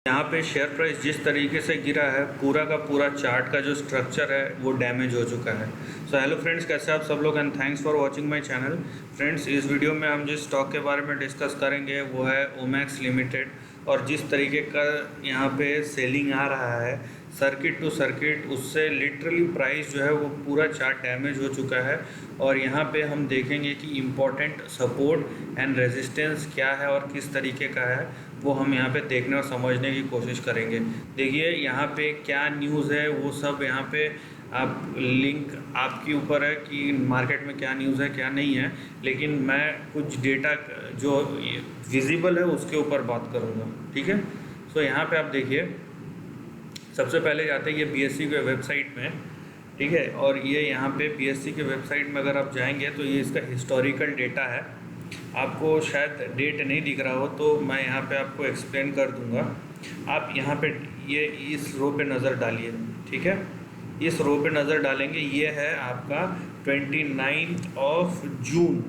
यहाँ पे share price जिस तरीके से गिरा है, पूरा का पूरा चार्ट का जो स्ट्रक्चर है वो डैमेज हो चुका है। सो हेलो फ्रेंड्स, कैसे आप सब लोग, and thanks for watching my channel. Friends, इस वीडियो में हम जिस स्टॉक के बारे में डिस्कस करेंगे वो है ओमैक्स लिमिटेड। और जिस तरीके का यहाँ पे सेलिंग आ रहा है सर्किट टू सर्किट, उससे लिटरली प्राइस जो है वो पूरा चार्ट डैमेज हो चुका है। और यहाँ पे हम देखेंगे कि इम्पोर्टेंट सपोर्ट एंड रेजिस्टेंस क्या है और किस तरीके का है, वो हम यहाँ पे देखने और समझने की कोशिश करेंगे। देखिए यहाँ पे क्या न्यूज़ है वो सब यहाँ पे आप लिंक आपके ऊपर है कि मार्केट में क्या न्यूज़ है क्या नहीं है, लेकिन मैं कुछ डेटा जो विजिबल है उसके ऊपर बात करूँगा, ठीक है। सो यहाँ पे आप देखिए, सबसे पहले जाते हैं ये बीएससी के वेबसाइट में, ठीक है। और ये यहाँ पे बीएससी के वेबसाइट में अगर आप जाएंगे तो ये इसका हिस्टोरिकल डेटा है। आपको शायद डेट नहीं दिख रहा हो तो मैं यहाँ पे आपको एक्सप्लेन कर दूँगा। आप यहाँ पे ये इस रो पे नज़र डालिए, ठीक है। इस रो पे नज़र डालेंगे, ये है आपका 29 जून,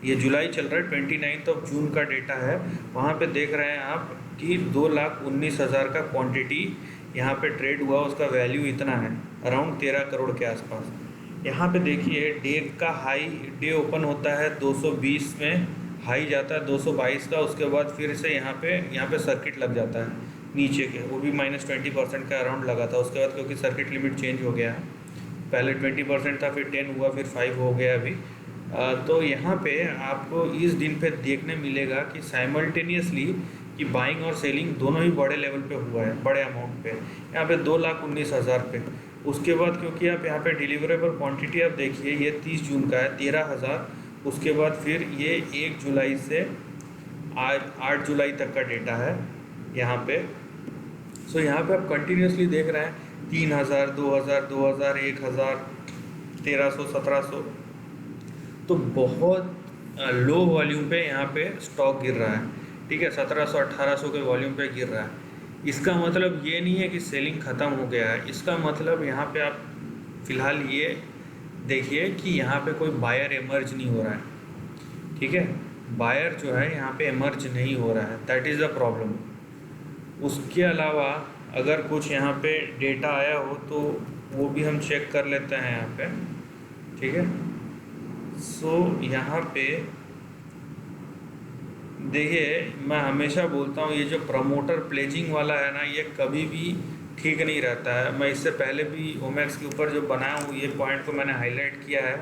ये जुलाई चल रहा है, 29 जून का डेटा है। वहाँ पे देख रहे हैं आप कि 2,19,000 का क्वांटिटी यहाँ पे ट्रेड हुआ, उसका वैल्यू इतना है, अराउंड 13 करोड़ के आसपास। यहाँ पे देखिए डे का हाई, डे ओपन होता है 220 में, हाई जाता है 222 का, उसके बाद फिर से यहाँ पे सर्किट लग जाता है नीचे के, वो भी -20% का अराउंड लगा था। उसके बाद क्योंकि सर्किट लिमिट चेंज हो गया है, पहले 20% था, फिर 10 हुआ, फिर 5 हो गया अभी। तो यहाँ पे आपको इस दिन पे देखने मिलेगा कि साइमल्टेनियसली कि बाइंग और सेलिंग दोनों ही बड़े लेवल पे हुआ है, बड़े अमाउंट पे, यहाँ पे 2,19,000 पे। उसके बाद क्योंकि आप यहाँ पे डिलीवरेबल क्वांटिटी आप देखिए, ये 30 जून का है 13,000। उसके बाद फिर ये 1 जुलाई से 8 जुलाई तक का डेटा है यहाँ पे। सो यहाँ पे आप कंटिन्यूसली देख रहे हैं 3,000, 2,000, 2,000, 1,000, 1,300, 1,700, तो बहुत लो वॉल्यूम पे यहाँ पे स्टॉक गिर रहा है, ठीक है। 1,700, 1,800 के वॉल्यूम पे गिर रहा है। इसका मतलब ये नहीं है कि सेलिंग ख़त्म हो गया है, इसका मतलब यहाँ पे आप फ़िलहाल ये देखिए कि यहाँ पे कोई बायर एमर्ज नहीं हो रहा है, ठीक है। बायर जो है यहाँ पे एमर्ज नहीं हो रहा है, दैट इज़ द प्रॉब्लम। उसके अलावा अगर कुछ यहाँ पे डेटा आया हो तो वो भी हम चेक कर लेते हैं यहाँ पे, ठीक है। सो यहाँ पे देखिए, मैं हमेशा बोलता हूँ ये जो प्रमोटर प्लेजिंग वाला है ना, ये कभी भी ठीक नहीं रहता है। मैं इससे पहले भी ओमैक्स के ऊपर जो बनाया हूँ ये पॉइंट को मैंने हाईलाइट किया है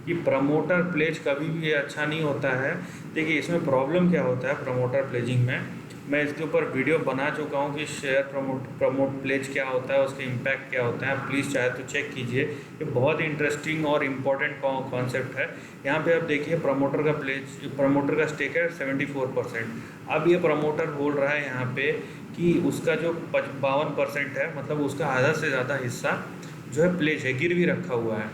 कि प्रमोटर प्लेज कभी भी अच्छा नहीं होता है। देखिए इसमें प्रॉब्लम क्या होता है प्रमोटर प्लेजिंग में, मैं इसके ऊपर वीडियो बना चुका हूँ कि शेयर प्रमोट प्लेज क्या होता है, उसके इम्पैक्ट क्या होता है। प्लीज़ चाहे तो चेक कीजिए, ये बहुत इंटरेस्टिंग और इम्पॉर्टेंट कॉन्सेप्ट है। यहाँ पे आप देखिए प्रमोटर का प्लेज, प्रमोटर का स्टेक है 74%। अब ये प्रमोटर बोल रहा है यहाँ पे कि उसका जो 52% है, मतलब उसका आधा से ज़्यादा हिस्सा जो है प्लेज है, गिरवी रखा हुआ है।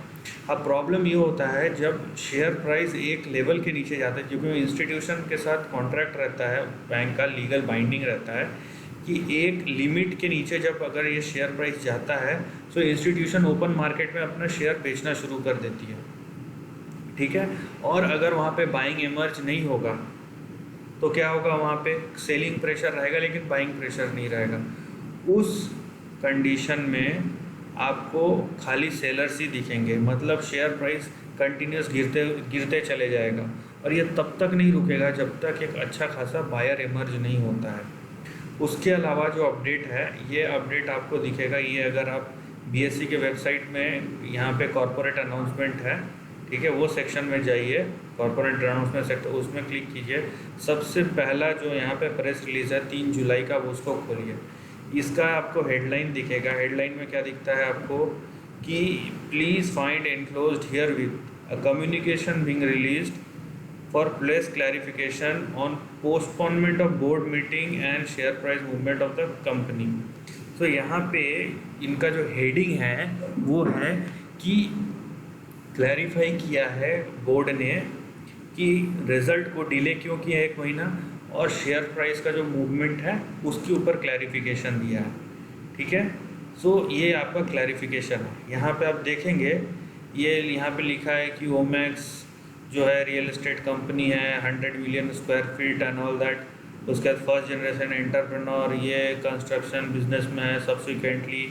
अब प्रॉब्लम ये होता है जब शेयर प्राइस एक लेवल के नीचे जाता है, क्योंकि इंस्टीट्यूशन के साथ कॉन्ट्रैक्ट रहता है, बैंक का लीगल बाइंडिंग रहता है कि एक लिमिट के नीचे जब अगर ये शेयर प्राइस जाता है तो इंस्टीट्यूशन ओपन मार्केट में अपना शेयर बेचना शुरू कर देती है, ठीक है। और अगर वहाँ पे बाइंग एमर्ज नहीं होगा तो क्या होगा, वहाँ पे सेलिंग प्रेशर रहेगा लेकिन बाइंग प्रेशर नहीं रहेगा। उस कंडीशन में आपको खाली सेलर्स ही दिखेंगे, मतलब शेयर प्राइस कंटिन्यूस गिरते चले जाएगा। और ये तब तक नहीं रुकेगा जब तक एक अच्छा खासा बायर एमर्ज नहीं होता है। उसके अलावा जो अपडेट है, ये अपडेट आपको दिखेगा, ये अगर आप बीएससी के वेबसाइट में यहाँ पे कॉर्पोरेट अनाउंसमेंट है, ठीक है, वो सेक्शन में जाइए, कॉर्पोरेट अनाउंसमेंट सेक्टर, उसमें क्लिक कीजिए। सबसे पहला जो यहाँ पे प्रेस रिलीज़ है 3 जुलाई का, वो उसको खोलिए। इसका आपको हेडलाइन दिखेगा, हेडलाइन में क्या दिखता है आपको कि please find enclosed here with a communication being released for place clarification on postponement of board meeting and share price movement of the company. तो यहाँ पे इनका जो हेडिंग है वो है कि क्लैरिफाई किया है बोर्ड ने कि रिज़ल्ट को डिले क्यों किया 1 महीना, और शेयर प्राइस का जो मूवमेंट है उसके ऊपर क्लैरिफिकेशन दिया है, ठीक है। सो ये आपका क्लैरिफिकेशन है। यहाँ पे आप देखेंगे ये यहाँ पे लिखा है कि ओमैक्स जो है रियल एस्टेट कंपनी है, 100 million square feet and all that. उसके बाद फर्स्ट जनरेशन एंटरप्रेन्योर, ये कंस्ट्रक्शन बिजनेस में है, सब्सिक्वेंटली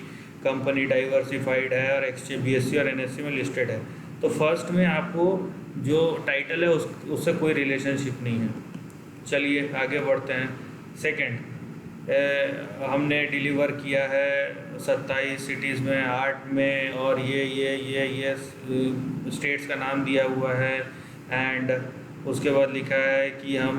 कंपनी डाइवर्सिफाइड है और एक्सचेंज BSE और NSE में लिस्टेड है। तो फर्स्ट में आपको जो टाइटल है उससे कोई रिलेशनशिप नहीं है। चलिए आगे बढ़ते हैं। सेकंड, हमने डिलीवर किया है 27 सिटीज़ में, 8 में, और ये स्टेट्स का नाम दिया हुआ है। एंड उसके बाद लिखा है कि हम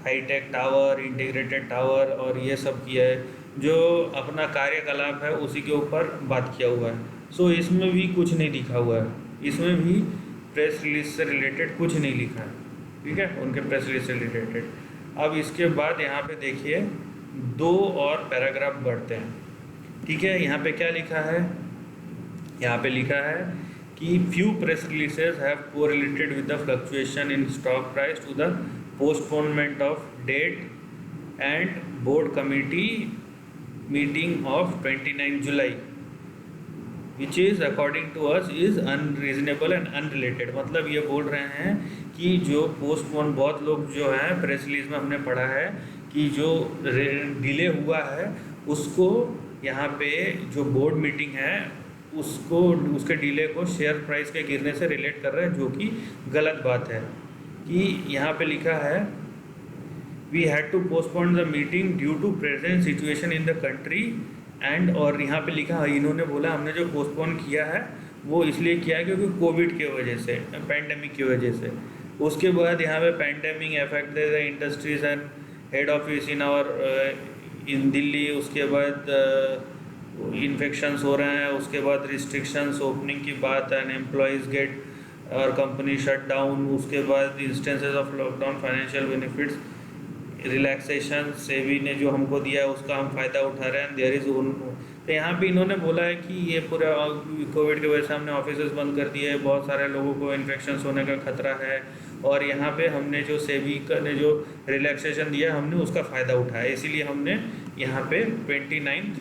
हाईटेक टावर, इंटीग्रेटेड टावर और ये सब किया है। जो अपना कार्यकलाप है उसी के ऊपर बात किया हुआ है। सो इसमें भी कुछ नहीं लिखा हुआ है, इसमें भी प्रेस रिलीज से रिलेटेड कुछ नहीं लिखा है, ठीक है, उनके प्रेस रिलीज से रिलेटेड। अब इसके बाद यहाँ पे देखिए 2 और पैराग्राफ बढ़ते हैं, ठीक है। यहाँ पे क्या लिखा है, यहाँ पे लिखा है कि few press releases have correlated with the fluctuation in stock price to the postponement of date and board committee meeting of 29 July, which is according to us is unreasonable and unrelated। मतलब ये बोल रहे हैं कि जो postpone, बहुत लोग जो है प्रेस रिलीज में हमने पढ़ा है कि जो डिले हुआ है उसको यहाँ पे जो बोर्ड मीटिंग है उसको, उसके डिले को शेयर प्राइस के गिरने से रिलेट कर रहे हैं, जो कि गलत बात है। कि यहाँ पे लिखा है we had to postpone the meeting due to present situation in the country and, और यहाँ पे लिखा है, इन्होंने बोला हमने जो पोस्टपोन किया है वो इसलिए किया है क्योंकि कोविड की वजह से, पैंडेमिक की वजह से। उसके बाद यहाँ पे pandemic affect the industries and head office in our in Delhi. उसके बाद इन्फेक्शंस हो रहे हैं, उसके बाद रिस्ट्रिक्शंस, ओपनिंग की बात है, एम्प्लॉयज़ गेट और कंपनी शट डाउन। उसके बाद instances of lockdown, financial benefits, relaxation SEBI ने जो हमको दिया है उसका हम फ़ायदा उठा रहे हैं, देयर इज़। तो यहाँ पे इन्होंने बोला है कि ये पूरा कोविड की वजह से हमने ऑफिसेज बंद कर दिए, बहुत सारे लोगों को इन्फेक्शंस होने का खतरा है, और यहाँ पे हमने जो सेबी ने जो रिलैक्सेशन दिया हमने उसका फ़ायदा उठाया, इसीलिए हमने यहाँ पे 29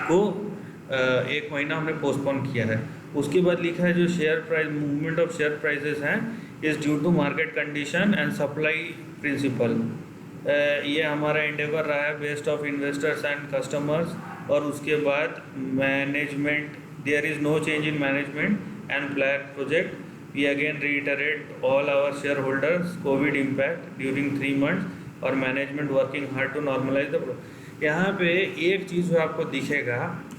को 1 महीना हमने पोस्टपोन किया है। उसके बाद लिखा है जो share price, movement of share prices हैं is due to market condition and supply principle. ये हमारा एंडेवर रहा है based of investors and customers. और उसके बाद management, there is no change in management and black project. We again reiterate all our shareholders Covid impact during 3 months और management working hard to normalise the. यहाँ पे एक चीज़ जो आपको दिखेगा,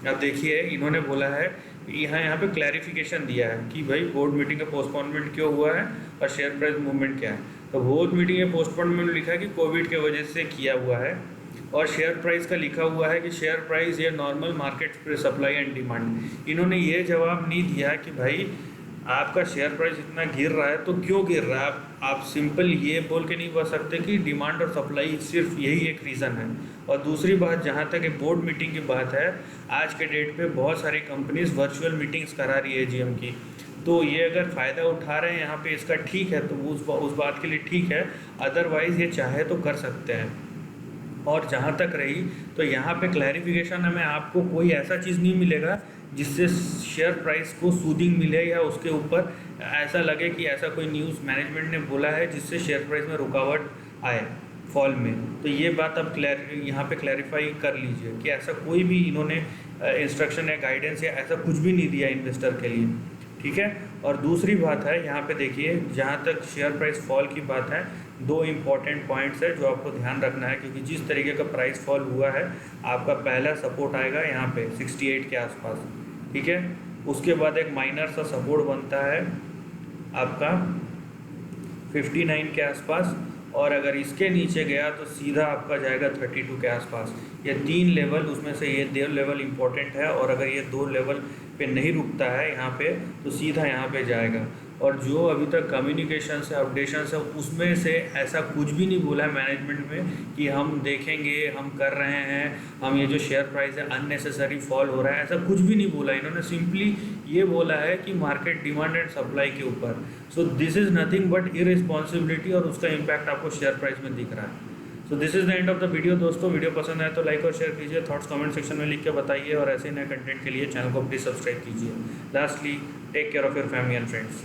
अब देखिए इन्होंने बोला है यहाँ पे क्लैरिफिकेशन दिया है कि भाई बोर्ड मीटिंग का पोस्टपोनमेंट क्यों हुआ है और शेयर प्राइस मूवमेंट क्या है। तो बोर्ड मीटिंग के पोस्टपोनमेंट लिखा है कि कोविड के वजह से किया हुआ है, और शेयर प्राइस का लिखा हुआ है कि शेयर प्राइस ये normal market supply and demand. इन्होंने ये जवाब नहीं दिया कि भाई आपका शेयर प्राइस इतना गिर रहा है तो क्यों गिर रहा है। आप सिंपल ये बोल के नहीं बता सकते कि डिमांड और सप्लाई सिर्फ यही एक रीज़न है। और दूसरी बात, जहाँ तक एक बोर्ड मीटिंग की बात है, आज के डेट पे बहुत सारी कंपनीज वर्चुअल मीटिंग्स करा रही है AGM की, तो ये अगर फ़ायदा उठा रहे हैं यहाँ पे इसका, ठीक है, तो उस बात के लिए ठीक है, अदरवाइज़ ये चाहे तो कर सकते हैं। और जहाँ तक रही तो यहाँ पे क्लैरिफिकेशन हमें आपको कोई ऐसा चीज़ नहीं मिलेगा जिससे शेयर प्राइस को सूदिंग मिले या उसके ऊपर ऐसा लगे कि ऐसा कोई न्यूज़ मैनेजमेंट ने बोला है जिससे शेयर प्राइस में रुकावट आए फॉल में। तो ये बात आप यहाँ पे क्लैरिफाई कर लीजिए कि ऐसा कोई भी इन्होंने इंस्ट्रक्शन या गाइडेंस या ऐसा कुछ भी नहीं दिया इन्वेस्टर के लिए, ठीक है। और दूसरी बात है, यहाँ पे देखिए जहाँ तक शेयर प्राइस फॉल की बात है, 2 इम्पॉर्टेंट पॉइंट्स है जो आपको ध्यान रखना है, क्योंकि जिस तरीके का प्राइस फॉल हुआ है आपका पहला सपोर्ट आएगा यहाँ पे 68 के आसपास, ठीक है। उसके बाद एक माइनर सा सपोर्ट बनता है आपका 59 के आसपास, और अगर इसके नीचे गया तो सीधा आपका जाएगा 32 के आसपास। ये 3 लेवल, उसमें से ये 2 लेवल इम्पोर्टेंट है, और अगर ये 2 लेवल पे नहीं रुकता है यहाँ पे तो सीधा यहाँ पे जाएगा। और जो अभी तक कम्युनिकेशन से अपडेशन है उसमें से ऐसा कुछ भी नहीं बोला है मैनेजमेंट में कि हम देखेंगे, हम कर रहे हैं, हम ये जो शेयर प्राइस है अननेसेसरी फॉल हो रहा है, ऐसा कुछ भी नहीं बोला। इन्होंने सिंपली ये बोला है कि मार्केट डिमांड एंड सप्लाई के ऊपर। So this is nothing but irresponsibility, और उसका इम्पैक्ट आपको शेयर प्राइस में दिख रहा है। सो this is the end of the video दोस्तों। वीडियो पसंद आए तो लाइक और शेयर कीजिए, थॉट्स कमेंट सेक्शन में लिख के बताइए, और ऐसे नए कंटेंट के लिए चैनल को प्लीज़ सब्सक्राइब कीजिए। Lastly, take care of your family and friends.